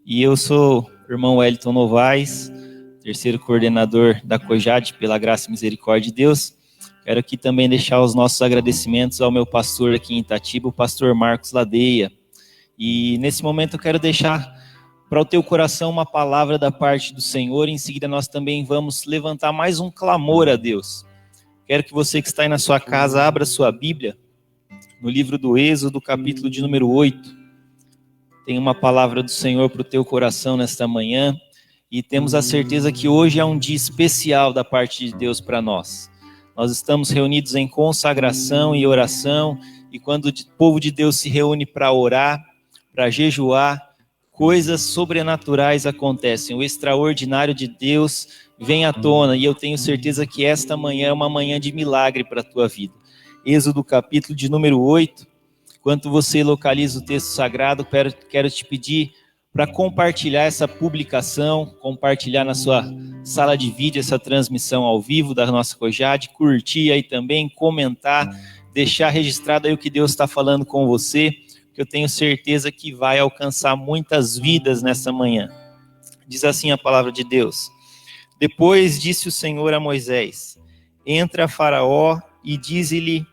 E eu sou o irmão Wellington Novaes, terceiro coordenador da COJAD, pela graça e misericórdia de Deus. Quero aqui também deixar os nossos agradecimentos ao meu pastor aqui em Itatiba, o pastor Marcos Ladeia. E nesse momento eu quero deixar para o teu coração uma palavra da parte do Senhor. Em seguida nós também vamos levantar mais um clamor a Deus. Quero que você que está aí na sua casa abra sua Bíblia no livro do Êxodo, capítulo de número 8. Tem uma palavra do Senhor para o teu coração nesta manhã. E temos a certeza que hoje é um dia especial da parte de Deus para nós. Nós estamos reunidos em consagração e oração. E quando o povo de Deus se reúne para orar, para jejuar, coisas sobrenaturais acontecem. O extraordinário de Deus vem à tona. E eu tenho certeza que esta manhã é uma manhã de milagre para a tua vida. Êxodo capítulo de número 8. Enquanto você localiza o texto sagrado, quero te pedir para compartilhar essa publicação, compartilhar na sua sala de vídeo essa transmissão ao vivo da nossa COJAD, curtir aí também, comentar, deixar registrado aí o que Deus está falando com você, que eu tenho certeza que vai alcançar muitas vidas nessa manhã. Diz assim a palavra de Deus: Depois disse o Senhor a Moisés: Entra Faraó e dize-lhe: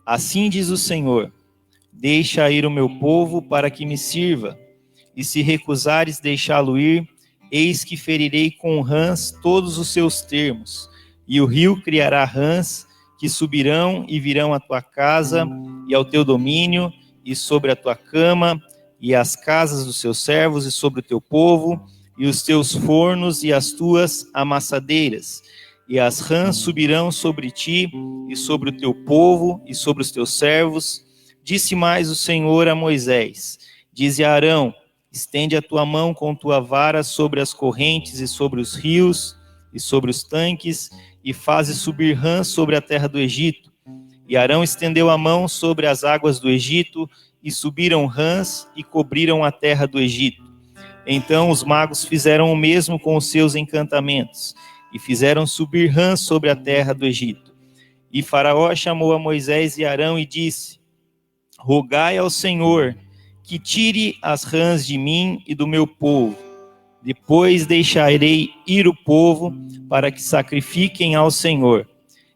Assim diz o Senhor, deixa ir o meu povo para que me sirva, e se recusares deixá-lo ir, eis que ferirei com rãs todos os seus termos, e o rio criará rãs que subirão e virão à tua casa e ao teu domínio, e sobre a tua cama, e as casas dos seus servos, e sobre o teu povo, e os teus fornos e as tuas amassadeiras. E as rãs subirão sobre ti, e sobre o teu povo, e sobre os teus servos. Disse mais o Senhor a Moisés: Dize a Arão: Estende a tua mão com tua vara sobre as correntes e sobre os rios e sobre os tanques, e faze subir rãs sobre a terra do Egito. E Arão estendeu a mão sobre as águas do Egito, e subiram rãs e cobriram a terra do Egito. Então os magos fizeram o mesmo com os seus encantamentos, e fizeram subir rãs sobre a terra do Egito. E Faraó chamou a Moisés e Arão e disse: Rogai ao Senhor que tire as rãs de mim e do meu povo. Depois deixarei ir o povo para que sacrifiquem ao Senhor.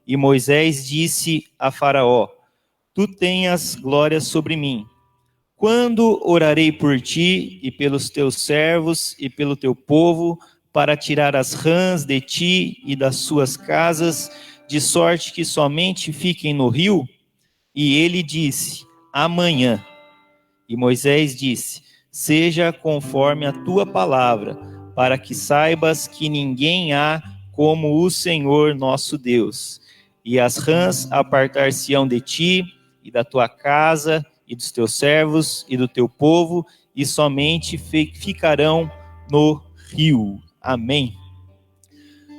E Moisés disse a Faraó: Tu tenhas glória sobre mim. Quando orarei por ti e pelos teus servos e pelo teu povo, para tirar as rãs de ti e das suas casas, de sorte que somente fiquem no rio? E ele disse: Amanhã. E Moisés disse: Seja conforme a tua palavra, para que saibas que ninguém há como o Senhor nosso Deus. E as rãs apartar-se-ão de ti, e da tua casa, e dos teus servos, e do teu povo, e somente ficarão no rio. Amém.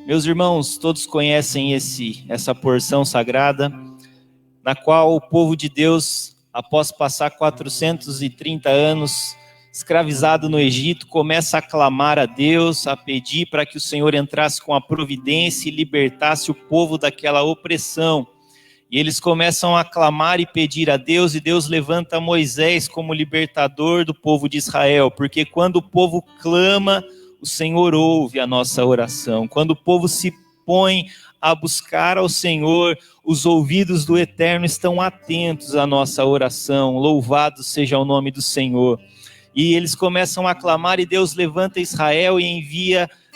Meus irmãos, todos conhecem essa porção sagrada, na qual o povo de Deus, após passar 430 anos escravizado no Egito, começa a clamar a Deus, a pedir para que o Senhor entrasse com a providência e libertasse o povo daquela opressão. E eles começam a clamar e pedir a Deus, e Deus levanta Moisés como libertador do povo de Israel, porque quando o povo clama, o Senhor ouve a nossa oração. Quando o povo se põe a buscar ao Senhor, os ouvidos do Eterno estão atentos à nossa oração. Louvado seja o nome do Senhor. E eles começam a clamar, e Deus levanta Israel e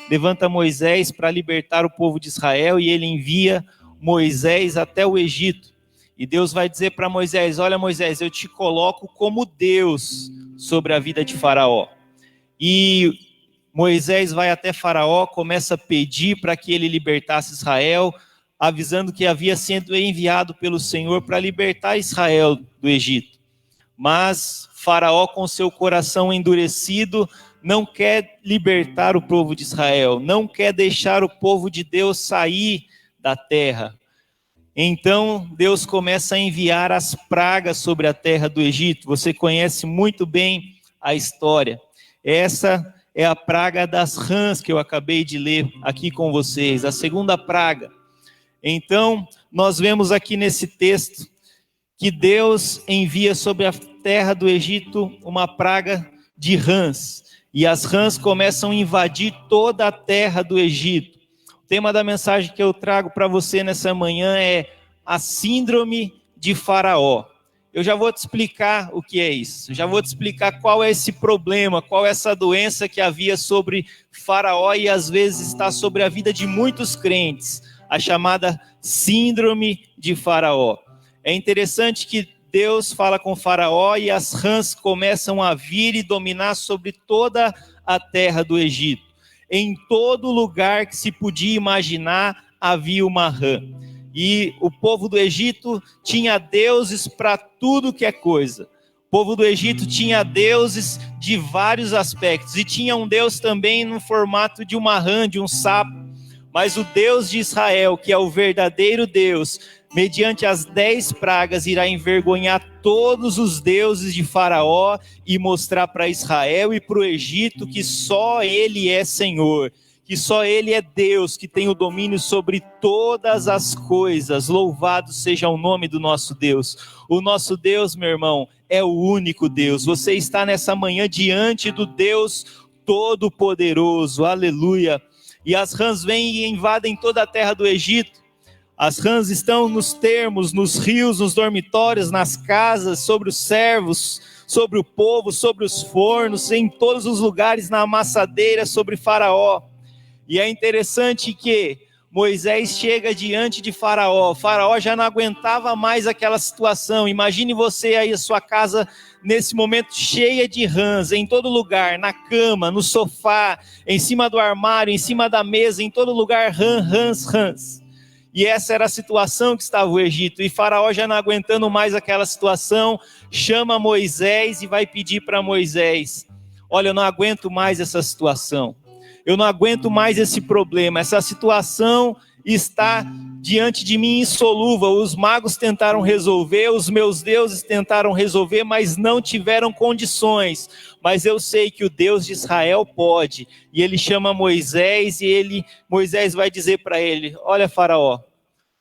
levanta Moisés para libertar o povo de Israel, e ele envia Moisés até o Egito. E Deus vai dizer para Moisés: Olha, Moisés, eu te coloco como Deus sobre a vida de Faraó. E Moisés vai até Faraó, começa a pedir para que ele libertasse Israel, avisando que havia sido enviado pelo Senhor para libertar Israel do Egito. Mas Faraó, com seu coração endurecido, não quer libertar o povo de Israel, não quer deixar o povo de Deus sair da terra. Então Deus começa a enviar as pragas sobre a terra do Egito. Você conhece muito bem a história. Essa é a praga das rãs que eu acabei de ler aqui com vocês, a segunda praga. Então, nós vemos aqui nesse texto que Deus envia sobre a terra do Egito uma praga de rãs, e as rãs começam a invadir toda a terra do Egito. O tema da mensagem que eu trago para você nessa manhã é a síndrome de Faraó. Eu já vou te explicar o que é isso, já vou te explicar qual é esse problema, qual é essa doença que havia sobre Faraó e às vezes está sobre a vida de muitos crentes, a chamada síndrome de Faraó. É interessante que Deus fala com Faraó e as rãs começam a vir e dominar sobre toda a terra do Egito. Em todo lugar que se podia imaginar havia uma rã. E o povo do Egito tinha deuses para tudo que é coisa. O povo do Egito tinha deuses de vários aspectos. E tinha um deus também no formato de uma rã, de um sapo. Mas o Deus de Israel, que é o verdadeiro Deus, mediante as 10 pragas, irá envergonhar todos os deuses de Faraó e mostrar para Israel e para o Egito que só ele é Senhor, que só ele é Deus, que tem o domínio sobre todas as coisas. Louvado seja o nome do nosso Deus. O nosso Deus, meu irmão, é o único Deus. Você está nessa manhã diante do Deus Todo-Poderoso. Aleluia. E as rãs vêm e invadem toda a terra do Egito. As rãs estão nos termos, nos rios, nos dormitórios, nas casas, sobre os servos, sobre o povo, sobre os fornos, em todos os lugares, na amassadeira, sobre Faraó. E é interessante que Moisés chega diante de Faraó. Faraó já não aguentava mais aquela situação. Imagine você aí, a sua casa, nesse momento cheia de rãs, em todo lugar, na cama, no sofá, em cima do armário, em cima da mesa, em todo lugar, rãs. E essa era a situação que estava o Egito. E Faraó, já não aguentando mais aquela situação, chama Moisés e vai pedir para Moisés: olha, eu não aguento mais essa situação. Eu não aguento mais esse problema. Essa situação está diante de mim insolúvel. Os magos tentaram resolver, os meus deuses tentaram resolver, mas não tiveram condições. Mas eu sei que o Deus de Israel pode. E ele chama Moisés e Moisés vai dizer para ele: olha, Faraó,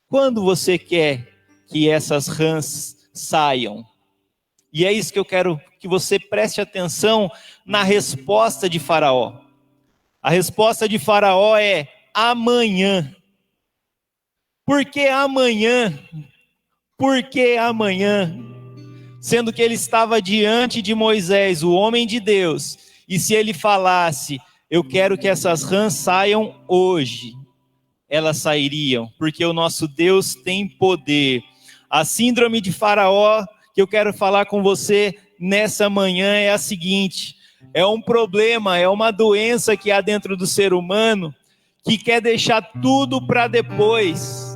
quando você quer que essas rãs saiam? E é isso que eu quero que você preste atenção na resposta de Faraó. A resposta de Faraó é amanhã. Por que amanhã? Por que amanhã? Sendo que ele estava diante de Moisés, o homem de Deus, e se ele falasse: eu quero que essas rãs saiam hoje, elas sairiam, porque o nosso Deus tem poder. A síndrome de Faraó que eu quero falar com você nessa manhã é a seguinte: é um problema, é uma doença que há dentro do ser humano, que quer deixar tudo para depois.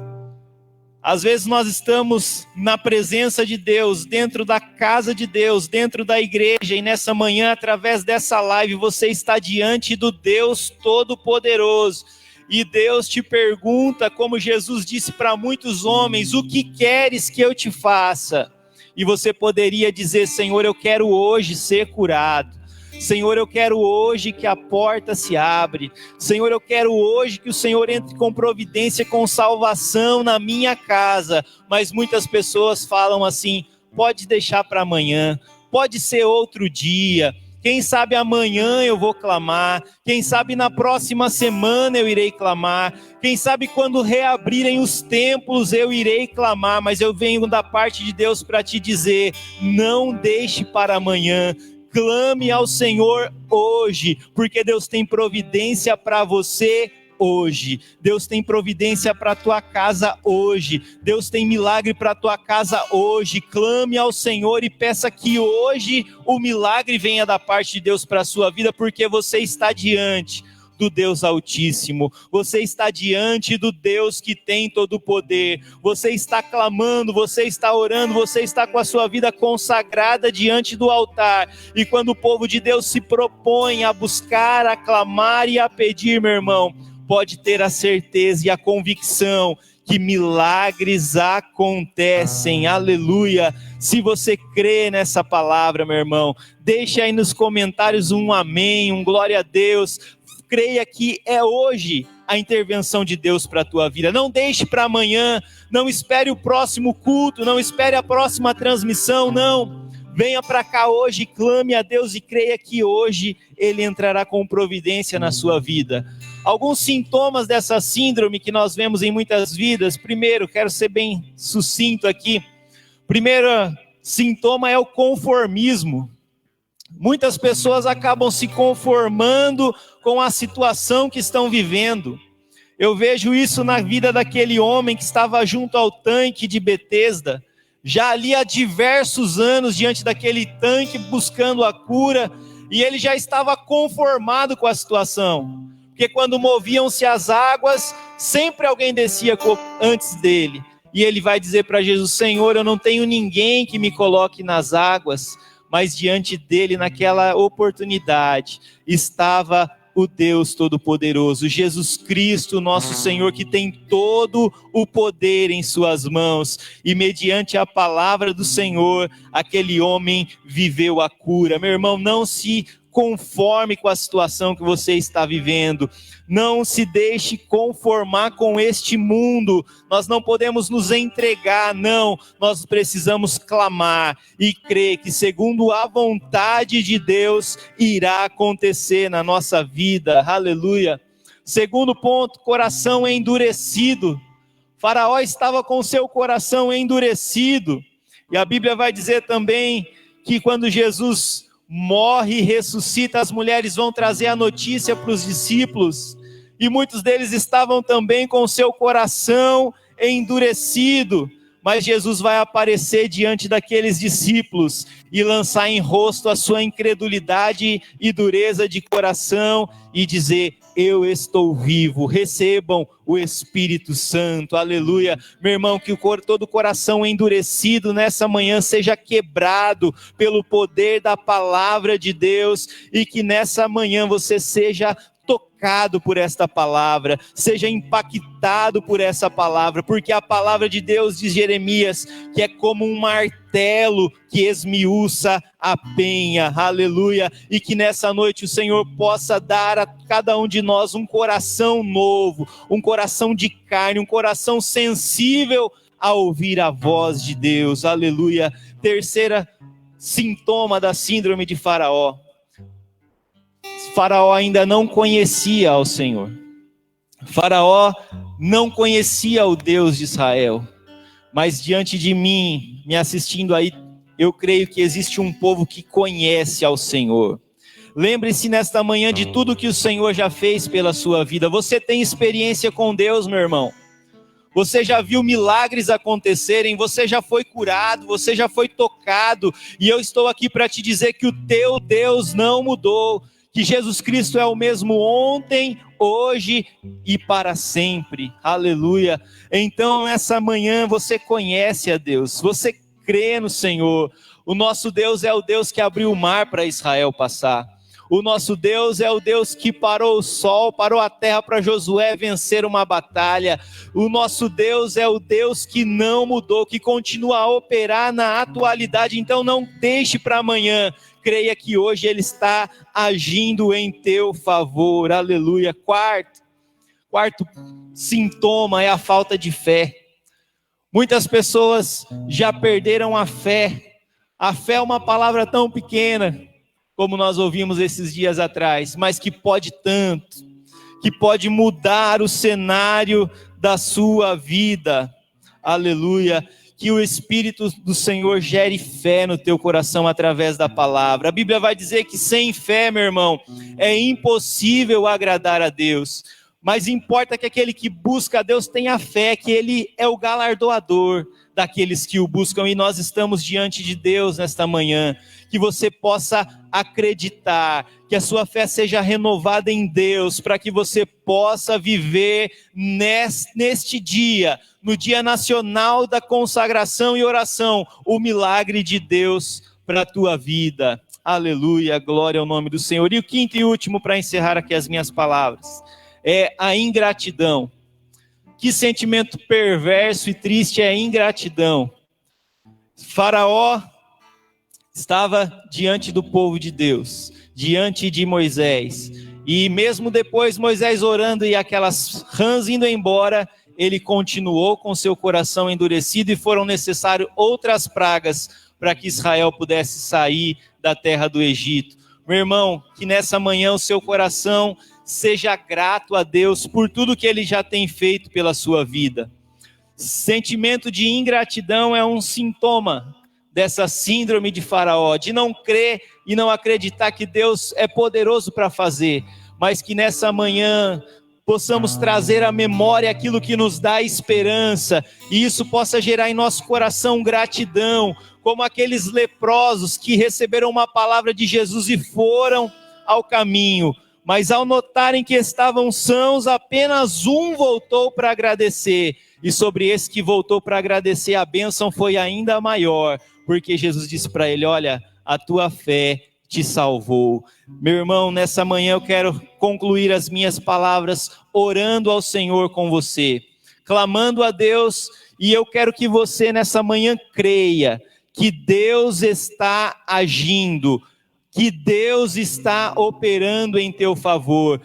Às vezes nós estamos na presença de Deus, dentro da casa de Deus, dentro da igreja, e nessa manhã, através dessa live, você está diante do Deus Todo-Poderoso. E Deus te pergunta, como Jesus disse para muitos homens: o que queres que eu te faça? E você poderia dizer: Senhor, eu quero hoje ser curado. Senhor, eu quero hoje que a porta se abre. Senhor, eu quero hoje que o Senhor entre com providência, com salvação na minha casa. Mas muitas pessoas falam assim: pode deixar para amanhã, pode ser outro dia. Quem sabe amanhã eu vou clamar, quem sabe na próxima semana eu irei clamar, quem sabe quando reabrirem os templos eu irei clamar. Mas eu venho da parte de Deus para te dizer: não deixe para amanhã. Clame ao Senhor hoje, porque Deus tem providência para você hoje. Deus tem providência para a tua casa hoje. Deus tem milagre para a tua casa hoje. Clame ao Senhor e peça que hoje o milagre venha da parte de Deus para a sua vida, porque você está diante do Deus Altíssimo, você está diante do Deus que tem todo o poder, você está clamando, você está orando, você está com a sua vida consagrada diante do altar. E quando o povo de Deus se propõe a buscar, a clamar e a pedir, meu irmão, pode ter a certeza e a convicção que milagres acontecem. Aleluia! Se você crê nessa palavra, meu irmão, deixa aí nos comentários um amém, um glória a Deus. Creia que é hoje a intervenção de Deus para a tua vida. Não deixe para amanhã, não espere o próximo culto, não espere a próxima transmissão, não. venha para cá hoje, clame a Deus e creia que hoje Ele entrará com providência na sua vida. Alguns sintomas dessa síndrome que nós vemos em muitas vidas. Primeiro, quero ser bem sucinto aqui. Primeiro sintoma é o conformismo. Muitas pessoas acabam se conformando com a situação que estão vivendo. Eu vejo isso na vida daquele homem que estava junto ao tanque de Betesda, já ali há diversos anos diante daquele tanque buscando a cura, e ele já estava conformado com a situação, porque quando moviam-se as águas, sempre alguém descia antes dele, e ele vai dizer para Jesus: Senhor, eu não tenho ninguém que me coloque nas águas. Mas diante dele, naquela oportunidade, estava o Deus Todo-Poderoso, Jesus Cristo, nosso Senhor, que tem todo o poder em suas mãos. E mediante a palavra do Senhor, aquele homem viveu a cura. Meu irmão, não se conforme com a situação que você está vivendo. Não se deixe conformar com este mundo. Nós não podemos nos entregar, não. Nós precisamos clamar e crer que, segundo a vontade de Deus, irá acontecer na nossa vida. Aleluia. Segundo ponto, coração endurecido. Faraó estava com seu coração endurecido. E a Bíblia vai dizer também que quando Jesus morre e ressuscita, as mulheres vão trazer a notícia para os discípulos, e muitos deles estavam também com o seu coração endurecido, mas Jesus vai aparecer diante daqueles discípulos e lançar em rosto a sua incredulidade e dureza de coração e dizer: eu estou vivo, recebam o Espírito Santo, aleluia. Meu irmão, que todo coração endurecido nessa manhã seja quebrado pelo poder da palavra de Deus, e que nessa manhã você seja tocado por esta palavra, seja impactado por essa palavra, porque a palavra de Deus, diz Jeremias, que é como um martelo que esmiuça a penha, aleluia, e que nessa noite o Senhor possa dar a cada um de nós um coração novo, um coração de carne, um coração sensível a ouvir a voz de Deus, aleluia. Terceira sintoma da síndrome de Faraó. Faraó ainda não conhecia ao Senhor. Faraó não conhecia o Deus de Israel. Mas diante de mim, me assistindo aí, eu creio que existe um povo que conhece ao Senhor. Lembre-se nesta manhã de tudo que o Senhor já fez pela sua vida. Você tem experiência com Deus, meu irmão. Você já viu milagres acontecerem, você já foi curado, você já foi tocado. E eu estou aqui para te dizer que o teu Deus não mudou. Que Jesus Cristo é o mesmo ontem, hoje e para sempre, aleluia. Então nessa manhã você conhece a Deus, você crê no Senhor. O nosso Deus é o Deus que abriu o mar para Israel passar. O nosso Deus é o Deus que parou o sol, parou a terra para Josué vencer uma batalha. O nosso Deus é o Deus que não mudou, que continua a operar na atualidade. Então não deixe para amanhã, creia que hoje Ele está agindo em teu favor, aleluia. Quarto sintoma é a falta de fé. Muitas pessoas já perderam a fé. A fé é uma palavra tão pequena, como nós ouvimos esses dias atrás, mas que pode tanto, que pode mudar o cenário da sua vida, aleluia. Que o Espírito do Senhor gere fé no teu coração através da palavra. A Bíblia vai dizer que sem fé, meu irmão, é impossível agradar a Deus, mas importa que aquele que busca a Deus tenha fé, que Ele é o galardoador daqueles que o buscam, e nós estamos diante de Deus nesta manhã, que você possa acreditar, que a sua fé seja renovada em Deus, para que você possa viver neste dia, no Dia Nacional da Consagração e Oração, o milagre de Deus para a tua vida, aleluia, glória ao nome do Senhor. E o quinto e último, para encerrar aqui as minhas palavras, é a ingratidão. Que sentimento perverso e triste é a ingratidão. Faraó estava diante do povo de Deus, diante de Moisés, e mesmo depois Moisés orando e aquelas rãs indo embora, ele continuou com seu coração endurecido, e foram necessárias outras pragas para que Israel pudesse sair da terra do Egito. Meu irmão, que nessa manhã o seu coração seja grato a Deus por tudo que Ele já tem feito pela sua vida. Sentimento de ingratidão é um sintoma dessa síndrome de Faraó, de não crer e não acreditar que Deus é poderoso para fazer, mas que nessa manhã possamos trazer à memória aquilo que nos dá esperança, e isso possa gerar em nosso coração gratidão, como aqueles leprosos que receberam uma palavra de Jesus e foram ao caminho, mas ao notarem que estavam sãos, apenas um voltou para agradecer, e sobre esse que voltou para agradecer, a bênção foi ainda maior, porque Jesus disse para ele: olha, a tua fé te salvou. Meu irmão, nessa manhã eu quero concluir as minhas palavras orando ao Senhor com você, clamando a Deus, e eu quero que você nessa manhã creia que Deus está agindo, que Deus está operando em teu favor.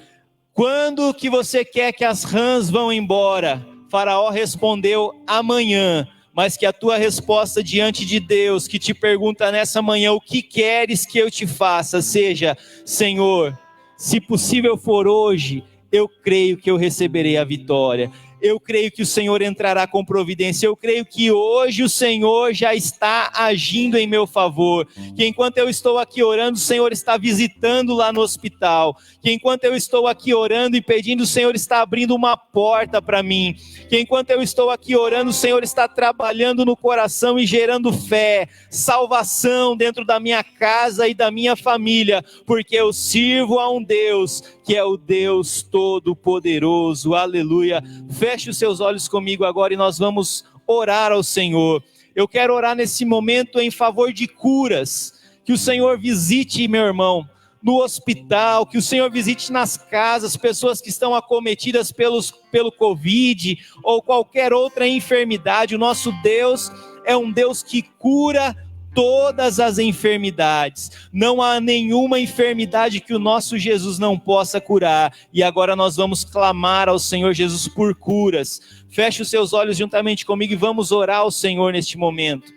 Quando que você quer que as rãs vão embora? Faraó respondeu: amanhã. Mas que a tua resposta diante de Deus, que te pergunta nessa manhã: o que queres que eu te faça? Seja: Senhor, se possível for hoje, eu creio que eu receberei a vitória. Eu creio que o Senhor entrará com providência. Eu creio que hoje o Senhor já está agindo em meu favor. Que enquanto eu estou aqui orando, o Senhor está visitando lá no hospital. Que enquanto eu estou aqui orando e pedindo, o Senhor está abrindo uma porta para mim. Que enquanto eu estou aqui orando, o Senhor está trabalhando no coração e gerando fé, salvação dentro da minha casa e da minha família. Porque eu sirvo a um Deus que é o Deus Todo-Poderoso. Aleluia. Feche os seus olhos comigo agora e nós vamos orar ao Senhor. Eu quero orar nesse momento em favor de curas. Que o Senhor visite, meu irmão, no hospital, que o Senhor visite nas casas, pessoas que estão acometidas pelo Covid ou qualquer outra enfermidade. O nosso Deus é um Deus que cura todas as enfermidades. Não há nenhuma enfermidade que o nosso Jesus não possa curar. E agora nós vamos clamar ao Senhor Jesus por curas. Feche os seus olhos juntamente comigo e vamos orar ao Senhor neste momento.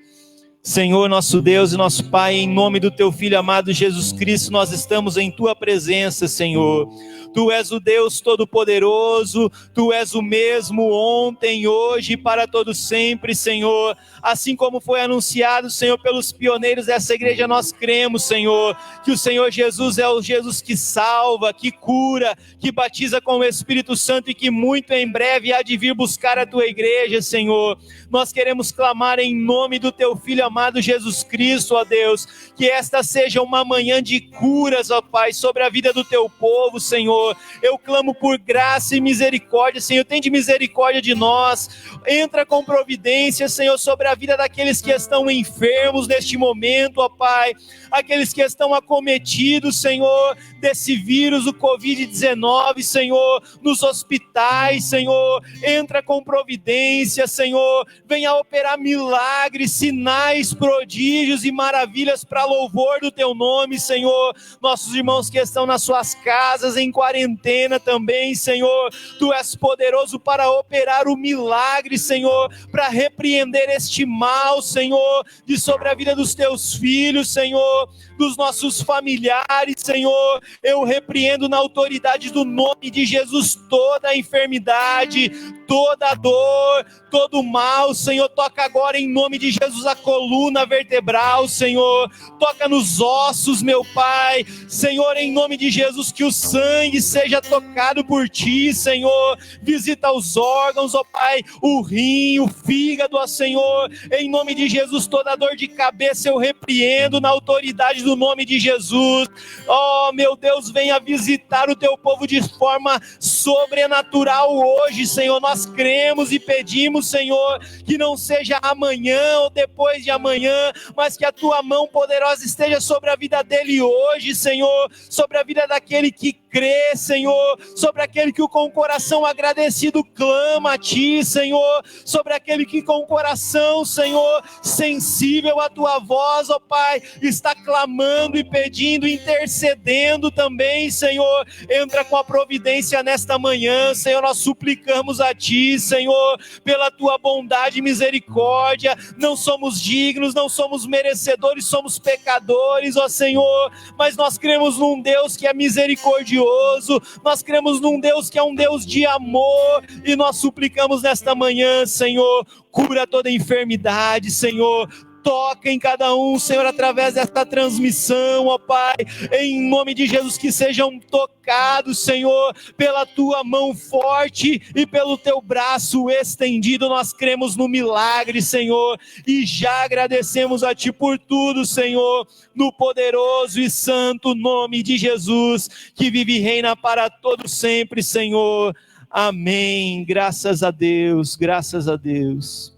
Senhor, nosso Deus e nosso Pai, em nome do Teu Filho amado Jesus Cristo, nós estamos em Tua presença, Senhor. Tu és o Deus Todo-Poderoso, Tu és o mesmo ontem, hoje e para todo sempre, Senhor. Assim como foi anunciado, Senhor, pelos pioneiros dessa igreja, nós cremos, Senhor, que o Senhor Jesus é o Jesus que salva, que cura, que batiza com o Espírito Santo e que muito em breve há de vir buscar a Tua igreja, Senhor. Nós queremos clamar em nome do Teu Filho amado Jesus Cristo, ó Deus, que esta seja uma manhã de curas, ó Pai, sobre a vida do Teu povo, Senhor. Eu clamo por graça e misericórdia, Senhor, tem de misericórdia de nós. Entra com providência, Senhor, sobre a vida daqueles que estão enfermos neste momento, ó Pai, aqueles que estão acometidos, Senhor, desse vírus, o Covid-19, Senhor, nos hospitais, Senhor. Entra com providência, Senhor, venha operar milagres, sinais, prodígios e maravilhas para louvor do Teu nome, Senhor. Nossos irmãos que estão nas suas casas, em quarentena também, Senhor, Tu és poderoso para operar o milagre, Senhor, para repreender este mal, Senhor, de sobre a vida dos Teus filhos, Senhor, dos nossos familiares, Senhor. Eu repreendo na autoridade do nome de Jesus toda a enfermidade, toda a dor, todo o mal, Senhor. Toca agora em nome de Jesus a coluna vertebral, Senhor. Toca nos ossos, meu Pai. Senhor, em nome de Jesus, que o sangue seja tocado por Ti, Senhor. Visita os órgãos, ó Pai, o rim, o fígado, ó Senhor. Em nome de Jesus, toda dor de cabeça eu repreendo na autoridade do nome de Jesus. Ó, meu Deus, venha visitar o Teu povo de forma sobrenatural hoje, Senhor. Nós cremos e pedimos, Senhor, que não seja amanhã ou depois de amanhã, mas que a Tua mão poderosa esteja sobre a vida dele hoje, Senhor, sobre a vida daquele que crê, Senhor, sobre aquele que com o coração agradecido clama a Ti, Senhor, sobre aquele que com o coração, Senhor, sensível à Tua voz, ó Pai, está clamando e pedindo, intercedendo também, Senhor. Entra com a providência nesta manhã, Senhor. Nós suplicamos a Ti, Senhor, pela Tua bondade e misericórdia. Não somos dignos, dignos, não somos merecedores, somos pecadores, ó Senhor, mas nós cremos num Deus que é misericordioso, nós cremos num Deus que é um Deus de amor, e nós suplicamos nesta manhã, Senhor, cura toda enfermidade, Senhor, toca em cada um, Senhor, através desta transmissão, ó Pai, em nome de Jesus, que sejam tocados, Senhor, pela Tua mão forte e pelo Teu braço estendido. Nós cremos no milagre, Senhor, e já agradecemos a Ti por tudo, Senhor, no poderoso e santo nome de Jesus, que vive e reina para todo sempre, Senhor. Amém. Graças a Deus, graças a Deus.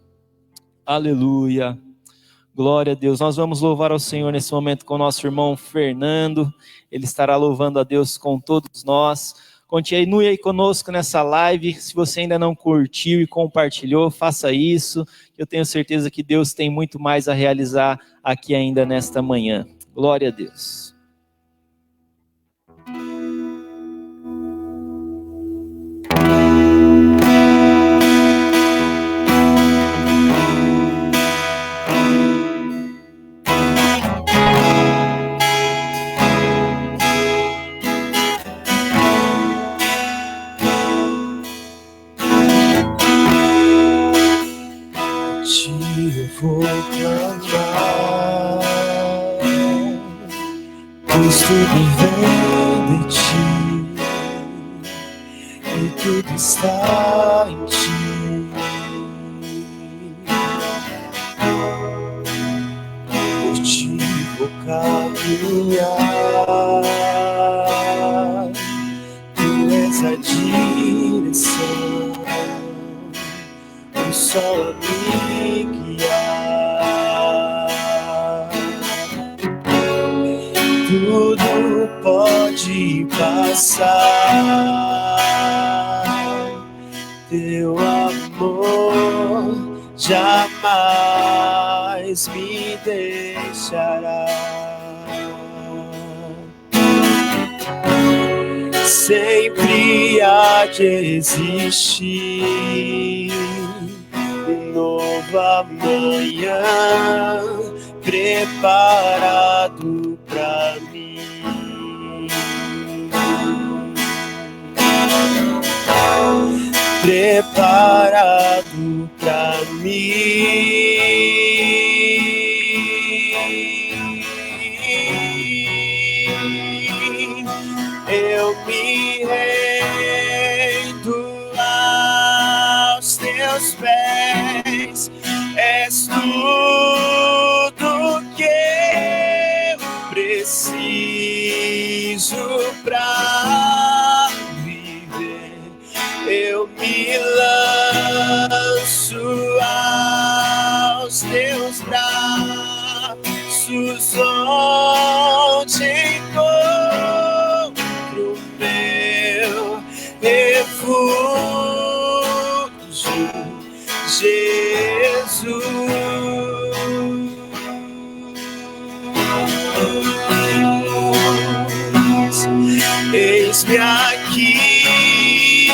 Aleluia. Glória a Deus. Nós vamos louvar ao Senhor nesse momento com o nosso irmão Fernando. Ele estará louvando a Deus com todos nós. Continue aí conosco nessa live. Se você ainda não curtiu e compartilhou, faça isso. Eu tenho certeza que Deus tem muito mais a realizar aqui ainda nesta manhã. Glória a Deus. Vou clamar, pois tudo vem de ti, e tudo está em ti. Por ti vou caminhar, tu és a direção, o sol a me guiar. Tudo pode passar, teu amor jamais me deixará. Sempre há de existir nova manhã preparado pra mim. Preparado pra mim. Eu me rendo aos teus pés. És tudo que eu preciso pra viver. Eu me lanço aos teus braços, onde encontro meu refúgio, Jesus. Eis-me aqui,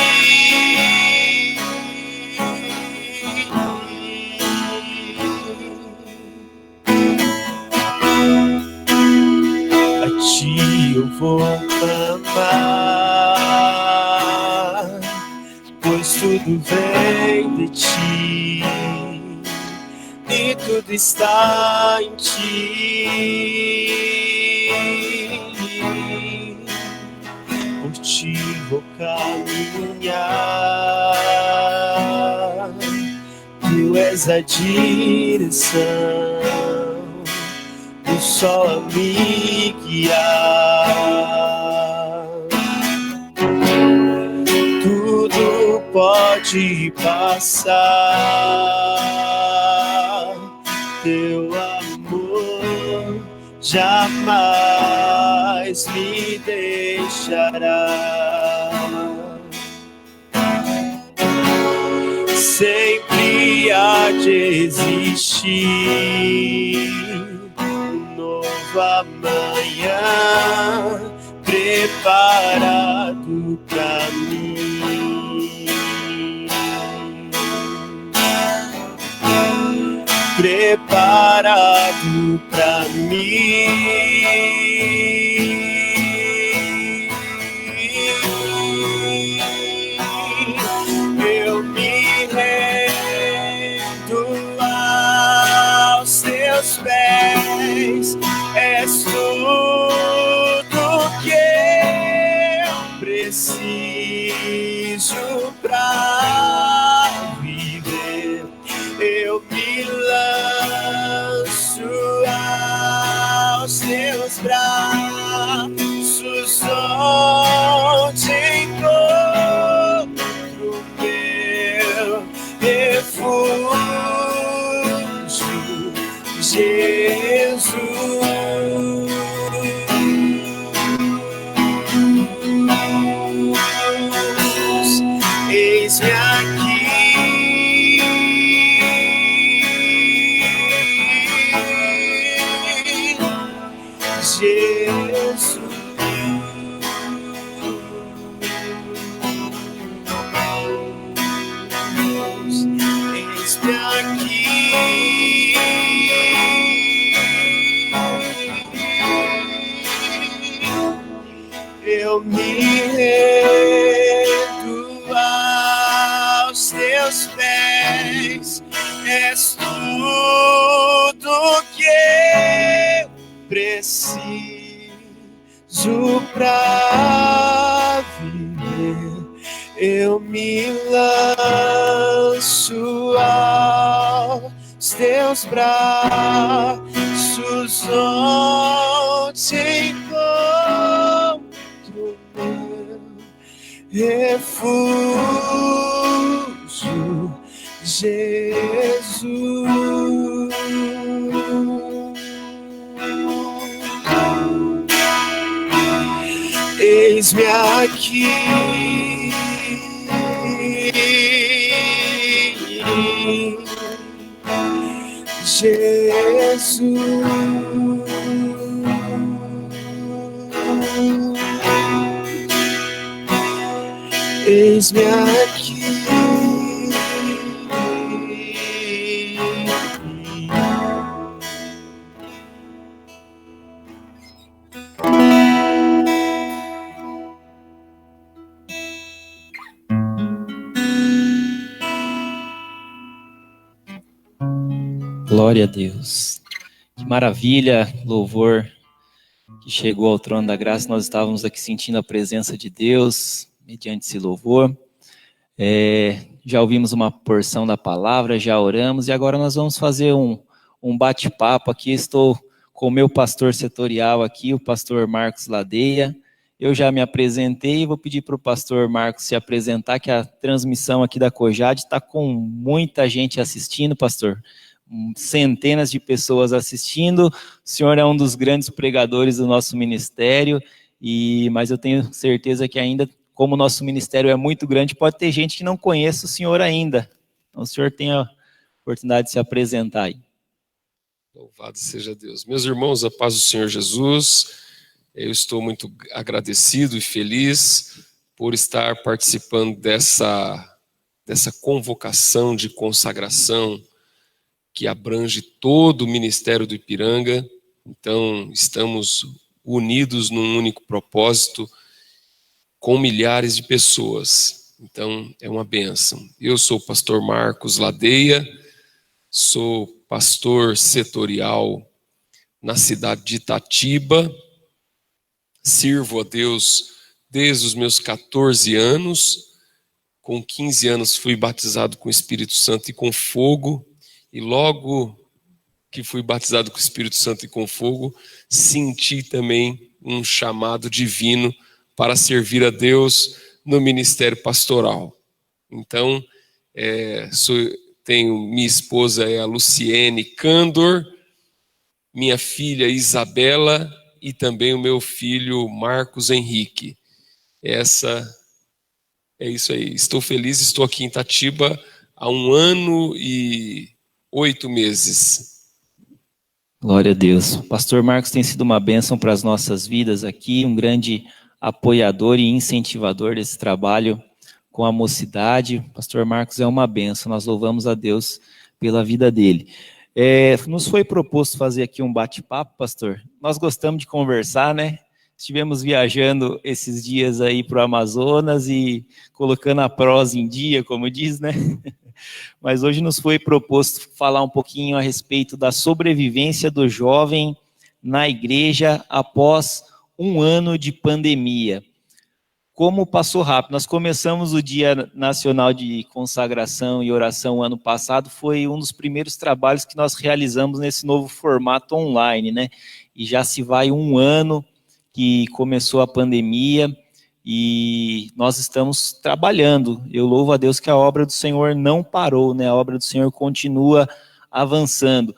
a ti eu vou clamar, pois tudo vem de ti e tudo está em ti. Por ti vou caminhar, tu és a direção, o sol a me guiar. Tudo pode passar, teu amor jamais me deixará. Sempre há de existir nova manhã preparado pra mim. preparado pra mim. Eu me rendo aos teus pés, és tudo que eu preciso pra viver. Eu me lanço aos teus braços, onde encontro meu refúgio, Jesus. Eis-me aqui, Jesus. Eis-me aqui, eu me rendo aos teus pés, és tudo que eu preciso pra viver. Eu me lanço aos teus braços, onde encontro meu refúgio, Jesus. Eis-me aqui, Jesus. Eis-me aqui, Glória a Deus. Que maravilha, louvor que chegou ao trono da graça. Nós estávamos aqui sentindo a presença de Deus mediante esse louvor. Já ouvimos uma porção da palavra, já oramos e agora nós vamos fazer um bate-papo aqui. Estou com o meu pastor setorial aqui, o pastor Marcos Ladeia. Eu já me apresentei e vou pedir para o pastor Marcos se apresentar, que a transmissão aqui da Cojad está com muita gente assistindo, pastor. Centenas de pessoas assistindo. O senhor é um dos grandes pregadores do nosso ministério, mas eu tenho certeza que ainda, como o nosso ministério é muito grande, pode ter gente que não conhece o senhor ainda. Então o senhor tem a oportunidade de se apresentar aí. Louvado seja Deus. Meus irmãos, a paz do Senhor Jesus, eu estou muito agradecido e feliz por estar participando dessa convocação de consagração que abrange todo o ministério do Ipiranga. Então, estamos unidos num único propósito, com milhares de pessoas. Então, é uma bênção. Eu sou o pastor Marcos Ladeia, sou pastor setorial na cidade de Itatiba, sirvo a Deus desde os meus 14 anos, com 15 anos fui batizado com o Espírito Santo e com fogo, e logo que fui batizado com o Espírito Santo e com fogo, senti também um chamado divino para servir a Deus no ministério pastoral. Então, minha esposa é a Luciene Candor, minha filha Isabela e também o meu filho Marcos Henrique. É isso aí. Estou feliz, estou aqui em Itatiba há 1 ano e 8 meses. Glória a Deus. O pastor Marcos tem sido uma bênção para as nossas vidas aqui, um grande apoiador e incentivador desse trabalho com a mocidade. O pastor Marcos é uma bênção, nós louvamos a Deus pela vida dele. Nos foi proposto fazer aqui um bate-papo, pastor. Nós gostamos de conversar, né? Estivemos viajando esses dias aí para o Amazonas e colocando a prosa em dia, como diz, né? Mas hoje nos foi proposto falar um pouquinho a respeito da sobrevivência do jovem na igreja após um ano de pandemia. Como passou rápido, nós começamos o Dia Nacional de Consagração e Oração ano passado, foi um dos primeiros trabalhos que nós realizamos nesse novo formato online, né? E já se vai um ano que começou a pandemia e nós estamos trabalhando. Eu louvo a Deus que a obra do Senhor não parou, né? A obra do Senhor continua avançando.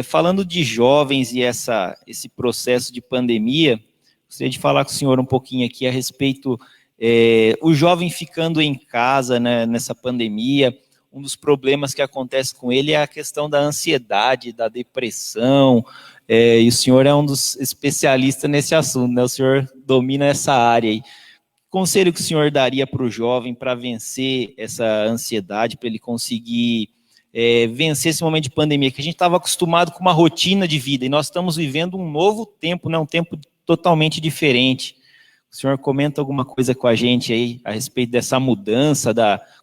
Falando de jovens e esse processo de pandemia, gostaria de falar com o senhor um pouquinho aqui a respeito o jovem ficando em casa, né, nessa pandemia. Um dos problemas que acontece com ele é a questão da ansiedade, da depressão, e o senhor é um dos especialistas nesse assunto, né? O senhor domina essa área aí. Que conselho que o senhor daria para o jovem para vencer essa ansiedade, para ele conseguir vencer esse momento de pandemia, que a gente estava acostumado com uma rotina de vida, e nós estamos vivendo um novo tempo, né, um tempo totalmente diferente. O senhor comenta alguma coisa com a gente aí a respeito dessa mudança,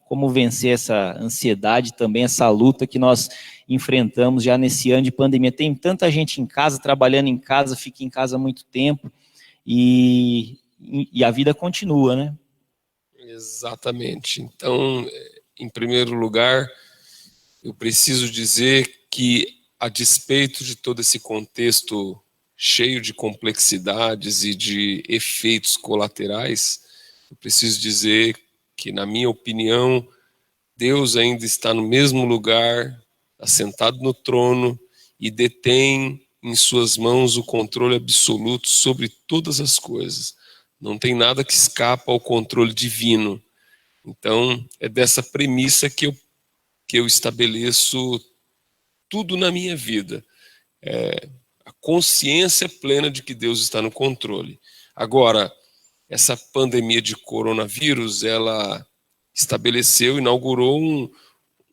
como vencer essa ansiedade também, essa luta que nós enfrentamos já nesse ano de pandemia. Tem tanta gente em casa, trabalhando em casa, fica em casa há muito tempo, e a vida continua, né? Exatamente. Então, em primeiro lugar, eu preciso dizer que, a despeito de todo esse contexto cheio de complexidades e de efeitos colaterais, eu preciso dizer que, na minha opinião, Deus ainda está no mesmo lugar, assentado no trono, e detém em suas mãos o controle absoluto sobre todas as coisas. Não tem nada que escapa ao controle divino. Então, é dessa premissa que eu estabeleço tudo na minha vida. A consciência plena de que Deus está no controle. Agora, essa pandemia de coronavírus, ela inaugurou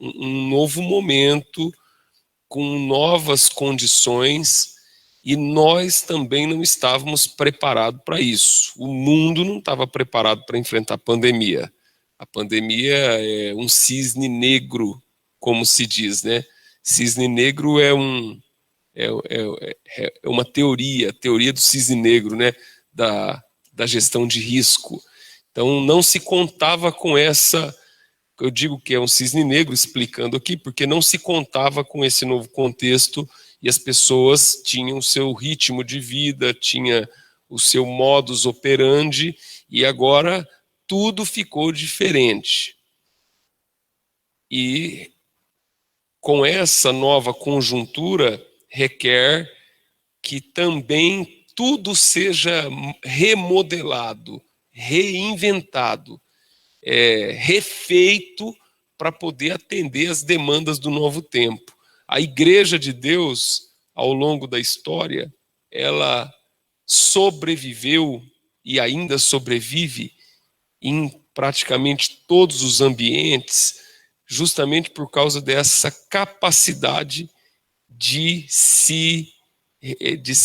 um novo momento, com novas condições, e nós também não estávamos preparados para isso. O mundo não estava preparado para enfrentar a pandemia. A pandemia é um cisne negro, como se diz, né? Cisne negro é uma teoria, a teoria do cisne negro, né? Da gestão de risco. Então, não se contava com essa. Eu digo que é um cisne negro, explicando aqui, porque não se contava com esse novo contexto, e as pessoas tinham o seu ritmo de vida, tinha o seu modus operandi, e agora tudo ficou diferente. E com essa nova conjuntura, requer que também tudo seja remodelado, reinventado, refeito para poder atender às demandas do novo tempo. A Igreja de Deus, ao longo da história, ela sobreviveu e ainda sobrevive em praticamente todos os ambientes, justamente por causa dessa capacidade de se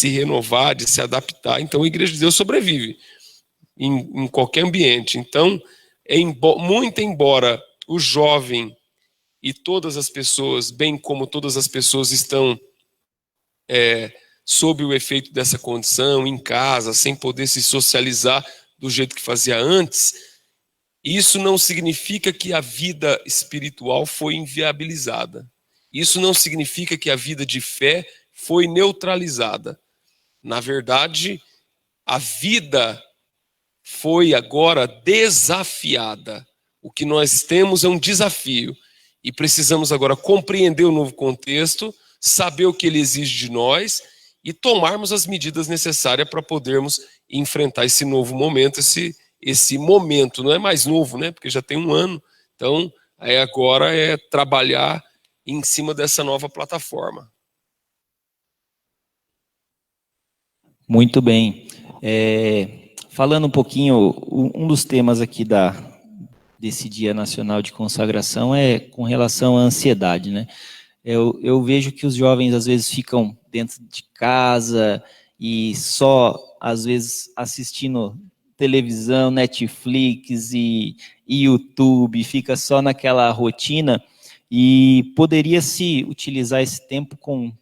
renovar, de se adaptar. Então, a Igreja de Deus sobrevive em qualquer ambiente. Então, muito embora o jovem e todas as pessoas, bem como todas as pessoas estão sob o efeito dessa condição, em casa, sem poder se socializar do jeito que fazia antes, isso não significa que a vida espiritual foi inviabilizada. Isso não significa que a vida de fé foi neutralizada. Na verdade, a vida foi agora desafiada. O que nós temos é um desafio. E precisamos agora compreender o novo contexto, saber o que ele exige de nós e tomarmos as medidas necessárias para podermos enfrentar esse novo momento, esse momento. Não é mais novo, né? Porque já tem um ano. Então, agora é trabalhar em cima dessa nova plataforma. Muito bem. Falando um pouquinho, um dos temas aqui desse Dia Nacional de Consagração é com relação à ansiedade, né? Eu vejo que os jovens às vezes ficam dentro de casa e só, às vezes, assistindo televisão, Netflix e YouTube, fica só naquela rotina e poderia se utilizar esse tempo com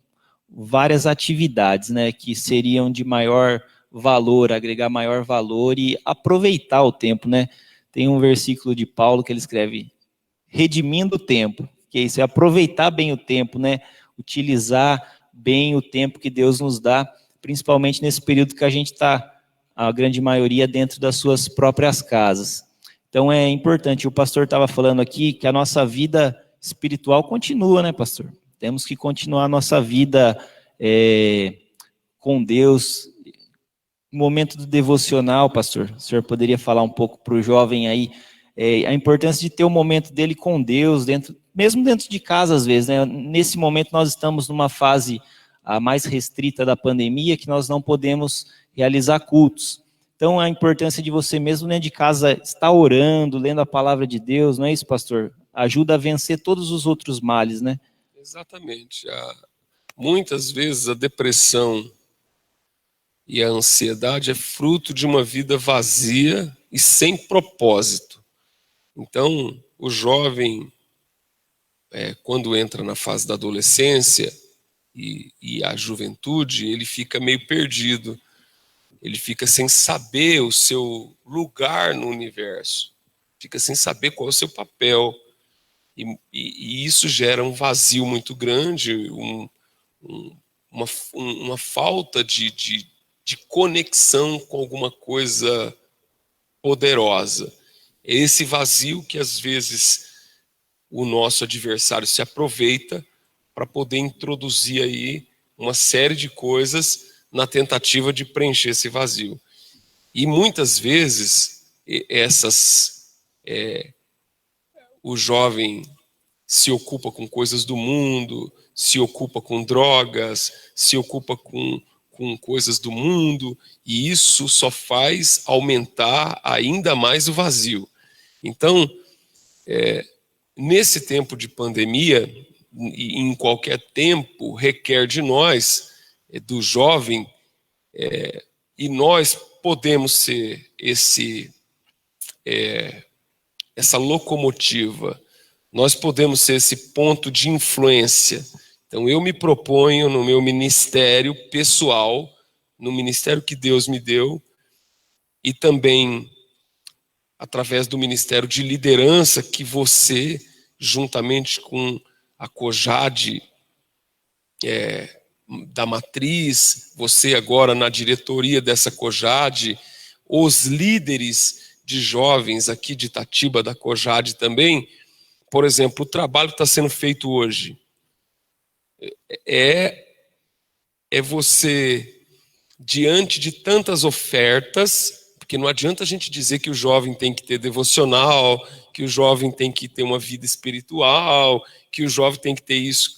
várias atividades, né, que seriam de maior valor, agregar maior valor e aproveitar o tempo, né? Tem um versículo de Paulo que ele escreve: redimindo o tempo, que é isso, é aproveitar bem o tempo, né? Utilizar bem o tempo que Deus nos dá, principalmente nesse período que a gente está, a grande maioria, dentro das suas próprias casas. Então é importante, o pastor estava falando aqui que a nossa vida espiritual continua, né, pastor? Temos que continuar a nossa vida com Deus. No momento do devocional, pastor, o senhor poderia falar um pouco para o jovem aí, a importância de ter um momento dele com Deus, mesmo dentro de casa às vezes, né? Nesse momento nós estamos numa fase a mais restrita da pandemia, que nós não podemos realizar cultos. Então a importância de você mesmo dentro de casa estar orando, lendo a palavra de Deus, não é isso, pastor? Ajuda a vencer todos os outros males, né? Exatamente. Muitas vezes a depressão e a ansiedade é fruto de uma vida vazia e sem propósito. Então, o jovem, quando entra na fase da adolescência e a juventude, ele fica meio perdido. Ele fica sem saber o seu lugar no universo. Fica sem saber qual é o seu papel. E isso gera um vazio muito grande, uma falta de conexão com alguma coisa poderosa. É esse vazio que às vezes o nosso adversário se aproveita para poder introduzir aí uma série de coisas na tentativa de preencher esse vazio. E muitas vezes o jovem se ocupa com coisas do mundo, se ocupa com drogas, se ocupa com coisas do mundo, e isso só faz aumentar ainda mais o vazio. Então, nesse tempo de pandemia, e em qualquer tempo, requer de nós, do jovem, e nós podemos ser essa locomotiva, nós podemos ser esse ponto de influência. Então eu me proponho no meu ministério pessoal, no ministério que Deus me deu, e também através do ministério de liderança que você, juntamente com a COJAD da Matriz, você agora na diretoria dessa COJAD, os líderes de jovens aqui de Itatiba da COJAD também, por exemplo, o trabalho que está sendo feito hoje é você, diante de tantas ofertas, porque não adianta a gente dizer que o jovem tem que ter devocional, que o jovem tem que ter uma vida espiritual, que o jovem tem que ter isso,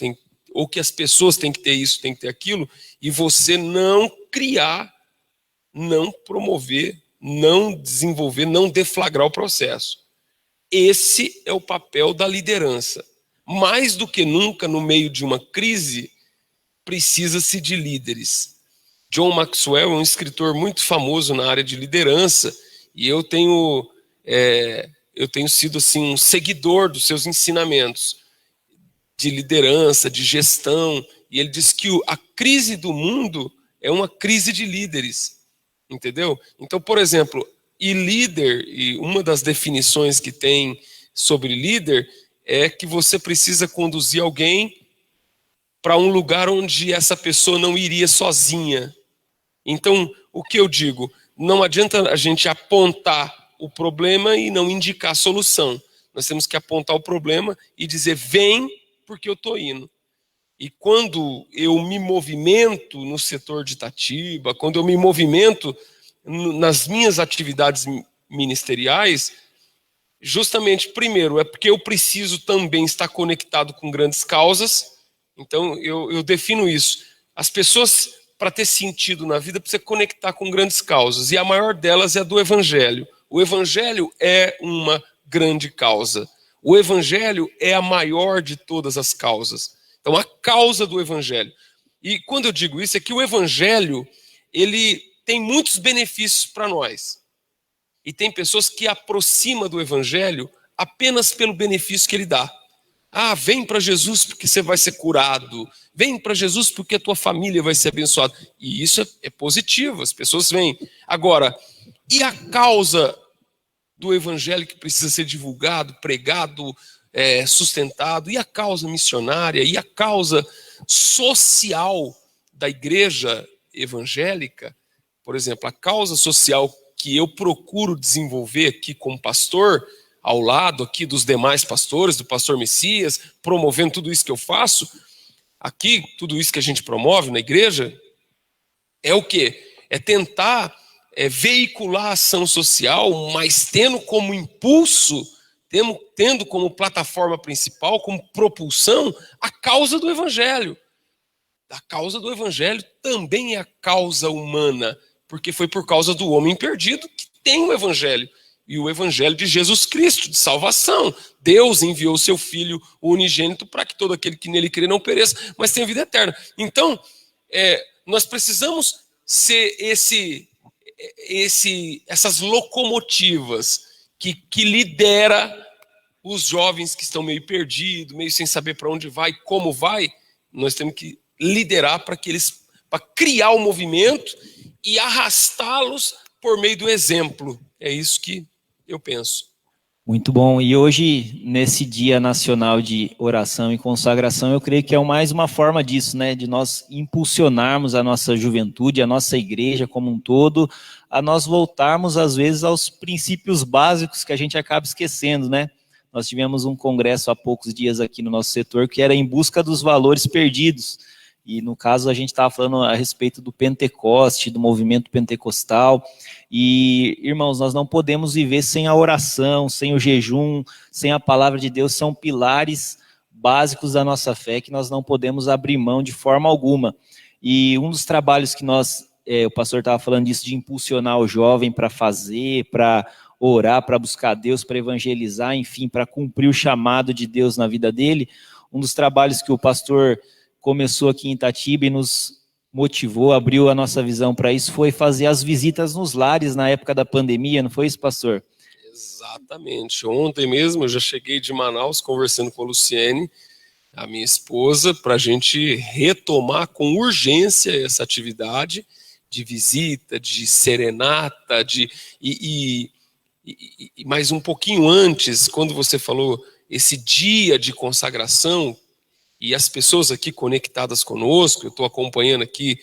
ou que as pessoas têm que ter isso, têm que ter aquilo, e você não criar, não promover, não desenvolver, não deflagrar o processo. Esse é o papel da liderança. Mais do que nunca, no meio de uma crise, precisa-se de líderes. John Maxwell é um escritor muito famoso na área de liderança, e eu tenho sido assim, um seguidor dos seus ensinamentos de liderança, de gestão, e ele diz que a crise do mundo é uma crise de líderes, entendeu? Então, por exemplo, e uma das definições que tem sobre líder é que você precisa conduzir alguém para um lugar onde essa pessoa não iria sozinha. Então, o que eu digo? Não adianta a gente apontar o problema e não indicar a solução. Nós temos que apontar o problema e dizer, vem porque eu estou indo. E quando eu me movimento no setor de Itatiba, quando eu me movimento nas minhas atividades ministeriais, justamente, primeiro, é porque eu preciso também estar conectado com grandes causas. Então, eu defino isso. As pessoas, para ter sentido na vida, precisam conectar com grandes causas. E a maior delas é a do Evangelho. O Evangelho é uma grande causa. O Evangelho é a maior de todas as causas. Então, a causa do evangelho. E quando eu digo isso, é que o evangelho, ele tem muitos benefícios para nós. E tem pessoas que aproximam do evangelho apenas pelo benefício que ele dá. Ah, vem para Jesus porque você vai ser curado. Vem para Jesus porque a tua família vai ser abençoada. E isso é positivo, as pessoas vêm. Agora, e a causa do evangelho que precisa ser divulgado, pregado, sustentado? E a causa missionária? E a causa social da igreja evangélica? Por exemplo, a causa social que eu procuro desenvolver aqui como pastor, ao lado aqui dos demais pastores, do pastor Messias, promovendo tudo isso que eu faço, aqui, tudo isso que a gente promove na igreja, é o quê? É tentar veicular a ação social, mas tendo como impulso, tendo como plataforma principal, como propulsão, a causa do evangelho. A causa do evangelho também é a causa humana, porque foi por causa do homem perdido que tem o evangelho. E o evangelho de Jesus Cristo, de salvação. Deus enviou o seu Filho unigênito para que todo aquele que nele crê não pereça, mas tenha vida eterna. Então, nós precisamos ser essas locomotivas que lidera os jovens que estão meio perdidos, meio sem saber para onde vai, como vai. Nós temos que liderar para criar o movimento e arrastá-los por meio do exemplo. É isso que eu penso. Muito bom. E hoje, nesse Dia Nacional de Oração e Consagração, eu creio que é mais uma forma disso, né? De nós impulsionarmos a nossa juventude, a nossa igreja como um todo, a nós voltarmos, às vezes, aos princípios básicos que a gente acaba esquecendo, né? Nós tivemos um congresso há poucos dias aqui no nosso setor, que era em busca dos valores perdidos. E, no caso, a gente estava falando a respeito do Pentecoste, do movimento pentecostal. E, irmãos, nós não podemos viver sem a oração, sem o jejum, sem a palavra de Deus. São pilares básicos da nossa fé que nós não podemos abrir mão de forma alguma. E um dos trabalhos que o pastor estava falando disso, de impulsionar o jovem para fazer, para orar, para buscar Deus, para evangelizar, enfim, para cumprir o chamado de Deus na vida dele. Um dos trabalhos que o pastor começou aqui em Itatiba e nos motivou, abriu a nossa visão para isso, foi fazer as visitas nos lares na época da pandemia, não foi isso, pastor? Exatamente. Ontem mesmo eu já cheguei de Manaus conversando com a Luciene, a minha esposa, para a gente retomar com urgência essa atividade de visita, de serenata, e mais um pouquinho antes, quando você falou esse dia de consagração, e as pessoas aqui conectadas conosco, eu estou acompanhando aqui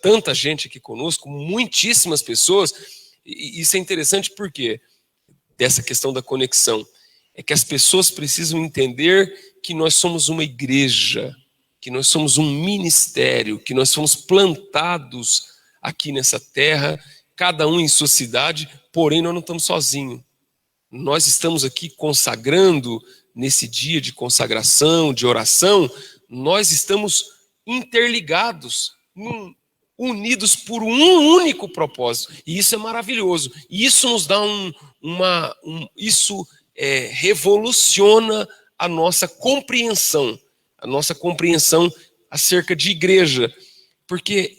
tanta gente aqui conosco, muitíssimas pessoas, e isso é interessante porque dessa questão da conexão, é que as pessoas precisam entender que nós somos uma igreja, que nós somos um ministério, que nós somos plantados aqui nessa terra, cada um em sua cidade, porém nós não estamos sozinhos. Nós estamos aqui consagrando. Nesse dia de consagração, de oração, nós estamos interligados, unidos por um único propósito. E isso é maravilhoso. E isso nos dá isso revoluciona a nossa compreensão acerca de igreja.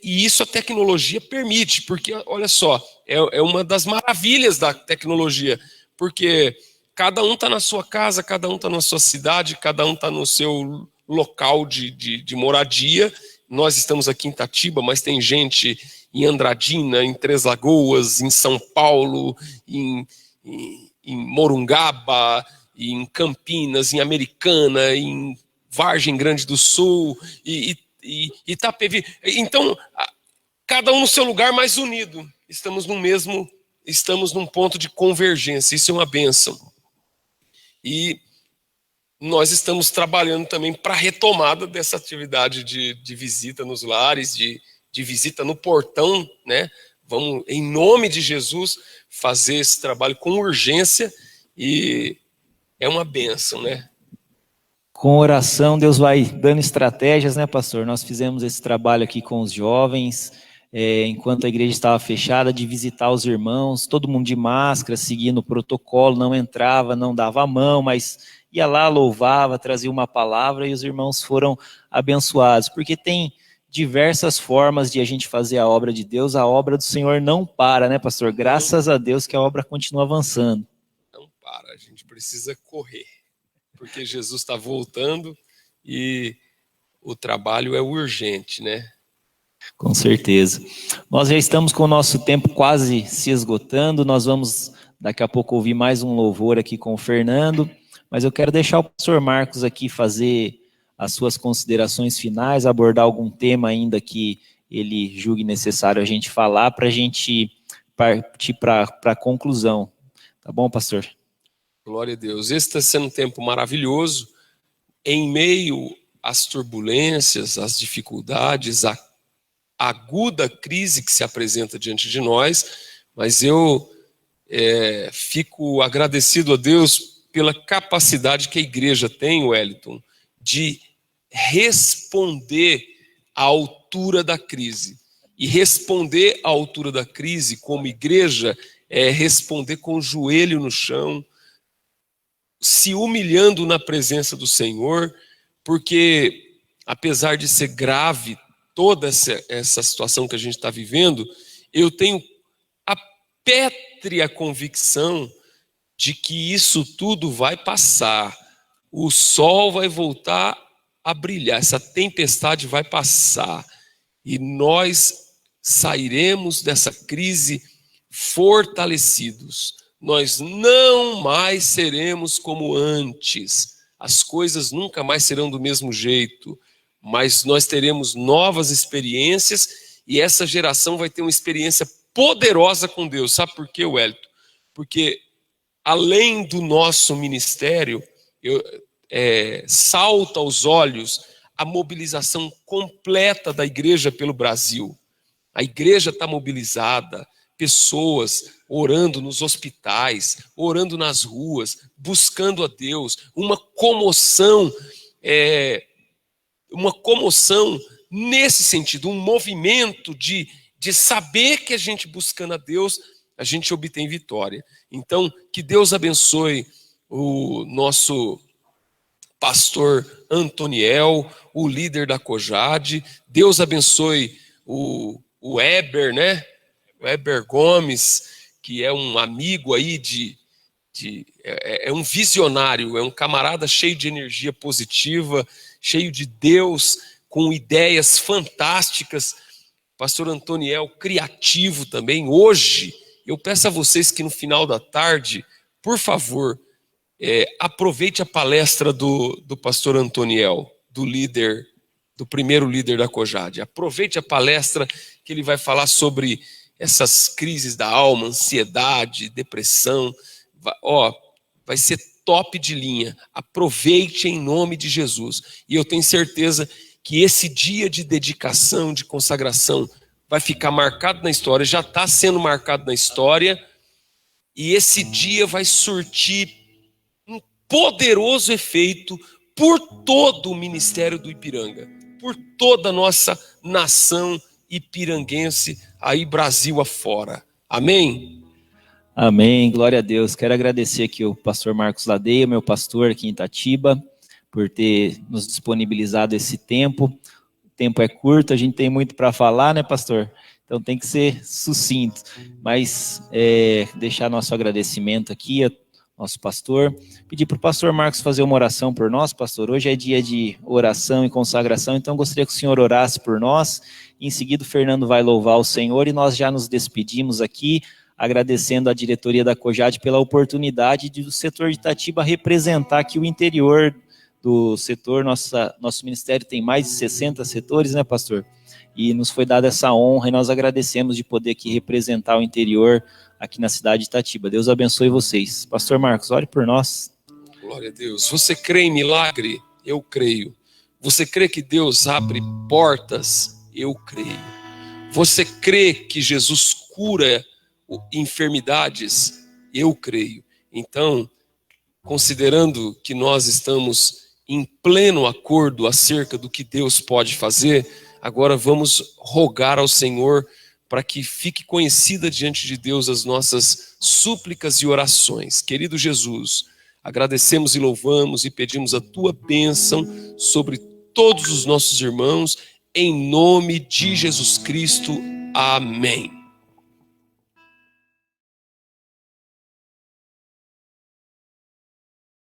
E isso a tecnologia permite, porque, olha só, é uma das maravilhas da tecnologia, porque cada um está na sua casa, cada um está na sua cidade, cada um está no seu local de moradia. Nós estamos aqui em Itatiba, mas tem gente em Andradina, em Três Lagoas, em São Paulo, em Morungaba, em Campinas, em Americana, em Vargem Grande do Sul, e Itapevi. Então, cada um no seu lugar, mais unido. Estamos num ponto de convergência. Isso é uma bênção. E nós estamos trabalhando também para a retomada dessa atividade de visita nos lares, de visita no portão, né? Vamos, em nome de Jesus, fazer esse trabalho com urgência e é uma bênção, né? Com oração, Deus vai dando estratégias, né, pastor? Nós fizemos esse trabalho aqui com os jovens, enquanto a igreja estava fechada, de visitar os irmãos, todo mundo de máscara, seguindo o protocolo, não entrava, não dava a mão, mas ia lá, louvava, trazia uma palavra e os irmãos foram abençoados, porque tem diversas formas de a gente fazer a obra de Deus, a obra do Senhor não para, né, pastor? Graças a Deus que a obra continua avançando. Não para, a gente precisa correr, porque Jesus está voltando e o trabalho é urgente, né? Com certeza. Nós já estamos com o nosso tempo quase se esgotando, nós vamos daqui a pouco ouvir mais um louvor aqui com o Fernando, mas eu quero deixar o pastor Marcos aqui fazer as suas considerações finais, abordar algum tema ainda que ele julgue necessário a gente falar, para a gente partir para a conclusão. Tá bom, pastor? Glória a Deus. Esse está sendo um tempo maravilhoso, em meio às turbulências, às dificuldades, à aguda crise que se apresenta diante de nós, mas eu fico agradecido a Deus pela capacidade que a igreja tem, Wellington, de responder à altura da crise. E responder à altura da crise como igreja é responder com o joelho no chão, se humilhando na presença do Senhor, porque apesar de ser grave toda essa situação que a gente está vivendo, eu tenho a pétrea convicção de que isso tudo vai passar. O sol vai voltar a brilhar, essa tempestade vai passar e nós sairemos dessa crise fortalecidos. Nós não mais seremos como antes, as coisas nunca mais serão do mesmo jeito, mas nós teremos novas experiências e essa geração vai ter uma experiência poderosa com Deus. Sabe por quê, Wellington? Porque além do nosso ministério, salta aos olhos a mobilização completa da igreja pelo Brasil. A igreja está mobilizada, pessoas orando nos hospitais, orando nas ruas, buscando a Deus, uma comoção nesse sentido, um movimento de saber que a gente buscando a Deus, a gente obtém vitória. Então, que Deus abençoe o nosso pastor Antoniel, o líder da COJAD, Deus abençoe o Weber, né? O Weber Gomes, que é um amigo aí é um visionário, é um camarada cheio de energia positiva, cheio de Deus, com ideias fantásticas. Pastor Antoniel, criativo também. Hoje, eu peço a vocês que no final da tarde, por favor, aproveite a palestra do pastor Antoniel, do primeiro líder da COJAD. Aproveite a palestra que ele vai falar sobre essas crises da alma, ansiedade, depressão. Vai ser top de linha. Aproveite em nome de Jesus. E eu tenho certeza que esse dia de dedicação, de consagração, vai ficar marcado na história, já está sendo marcado na história, e esse dia vai surtir um poderoso efeito por todo o ministério do Ipiranga, por toda a nossa nação ipiranguense, aí Brasil afora. Amém? Amém, glória a Deus. Quero agradecer aqui o pastor Marcos Ladeia, meu pastor aqui em Itatiba, por ter nos disponibilizado esse tempo. O tempo é curto, a gente tem muito para falar, né, pastor? Então tem que ser sucinto, mas deixar nosso agradecimento aqui ao nosso pastor. Pedir para o pastor Marcos fazer uma oração por nós, pastor. Hoje é dia de oração e consagração, então gostaria que o senhor orasse por nós. Em seguida o Fernando vai louvar o Senhor e nós já nos despedimos aqui, agradecendo a diretoria da COJAD pela oportunidade de o setor de Itatiba representar aqui o interior do setor. Nosso ministério tem mais de 60 setores, né, pastor? E nos foi dada essa honra e nós agradecemos de poder aqui representar o interior aqui na cidade de Itatiba. Deus abençoe vocês. Pastor Marcos, ore por nós. Glória a Deus. Você crê em milagre? Eu creio. Você crê que Deus abre portas? Eu creio. Você crê que Jesus cura enfermidades? Eu creio. Então, considerando que nós estamos em pleno acordo acerca do que Deus pode fazer, agora vamos rogar ao Senhor para que fique conhecida diante de Deus as nossas súplicas e orações. Querido Jesus, Agradecemos e louvamos e pedimos a tua bênção sobre todos os nossos irmãos, em nome de Jesus Cristo. Amém.